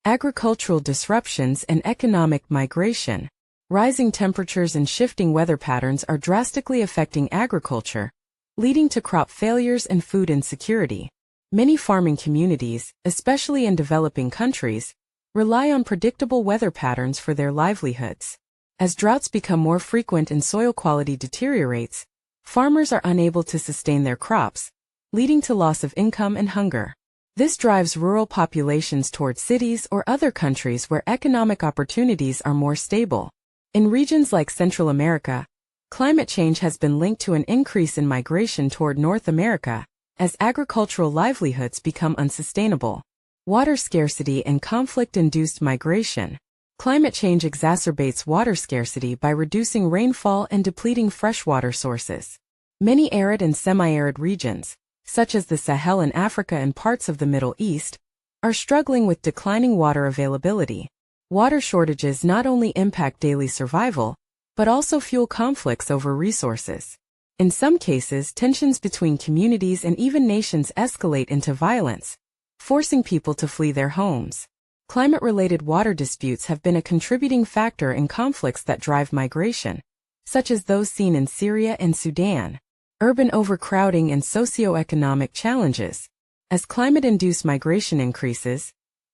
Agricultural disruptions and economic migration. Rising temperatures and shifting weather patterns are drastically affecting agriculture, leading to crop failures and food insecurity. Many farming communities, especially in developing countries, rely on predictable weather patterns for their livelihoods. As droughts become more frequent and soil quality deteriorates, farmers are unable to sustain their crops, leading to loss of income and hunger. This drives rural populations toward cities or other countries where economic opportunities are more stable. In regions like Central America, climate change has been linked to an increase in migration toward North America, as agricultural livelihoods become unsustainable. Water scarcity and conflict-induced migration. Climate change exacerbates water scarcity by reducing rainfall and depleting freshwater sources. Many arid and semi-arid regions, such as the Sahel in Africa and parts of the Middle East, are struggling with declining water availability. Water shortages not only impact daily survival, but also fuel conflicts over resources. In some cases, tensions between communities and even nations escalate into violence, forcing people to flee their homes. Climate-related water disputes have been a contributing factor in conflicts that drive migration, such as those seen in Syria and Sudan. Urban overcrowding and socioeconomic challenges. As climate-induced migration increases,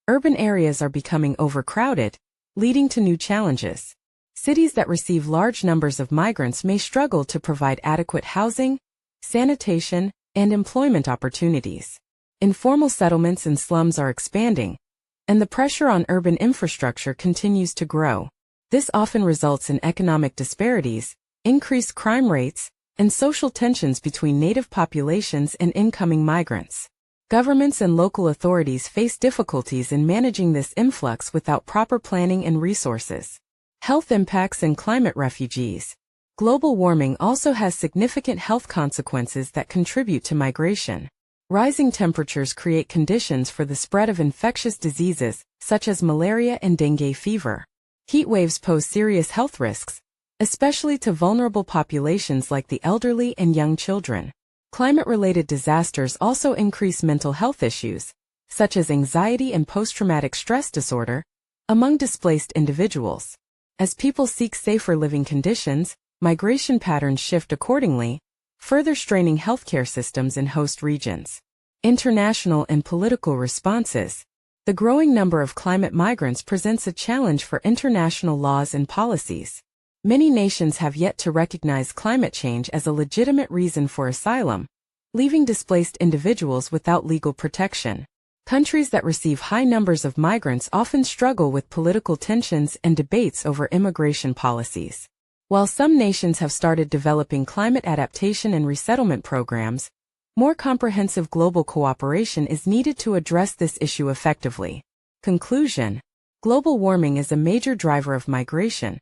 urban areas are becoming overcrowded, leading to new challenges. Cities that receive large numbers of migrants may struggle to provide adequate housing, sanitation, and employment opportunities. Informal settlements and slums are expanding, and the pressure on urban infrastructure continues to grow. This often results in economic disparities, increased crime rates, and social tensions between native populations and incoming migrants. Governments and local authorities face difficulties in managing this influx without proper planning and resources. Health impacts and climate refugees. Global warming also has significant health consequences that contribute to migration. Rising temperatures create conditions for the spread of infectious diseases, such as malaria and dengue fever. Heat waves pose serious health risks, especially to vulnerable populations like the elderly and young children. Climate-related disasters also increase mental health issues, such as anxiety and post-traumatic stress disorder, among displaced individuals. As people seek safer living conditions, migration patterns shift accordingly, further straining healthcare systems in host regions. International and political responses. The growing number of climate migrants presents a challenge for international laws and policies. Many nations have yet to recognize climate change as a legitimate reason for asylum, leaving displaced individuals without legal protection. Countries that receive high numbers of migrants often struggle with political tensions and debates over immigration policies. While some nations have started developing climate adaptation and resettlement programs, more comprehensive global cooperation is needed to address this issue effectively. Conclusion: global warming is a major driver of migration,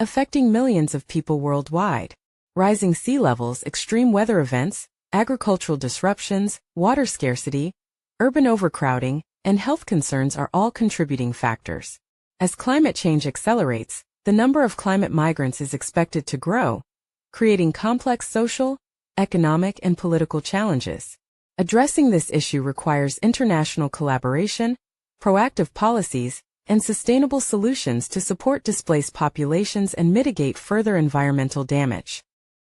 affecting millions of people worldwide. Rising sea levels, extreme weather events, agricultural disruptions, water scarcity, urban overcrowding, and health concerns are all contributing factors. As climate change accelerates, the number of climate migrants is expected to grow, creating complex social, economic, and political challenges. Addressing this issue requires international collaboration, proactive policies, and sustainable solutions to support displaced populations and mitigate further environmental damage.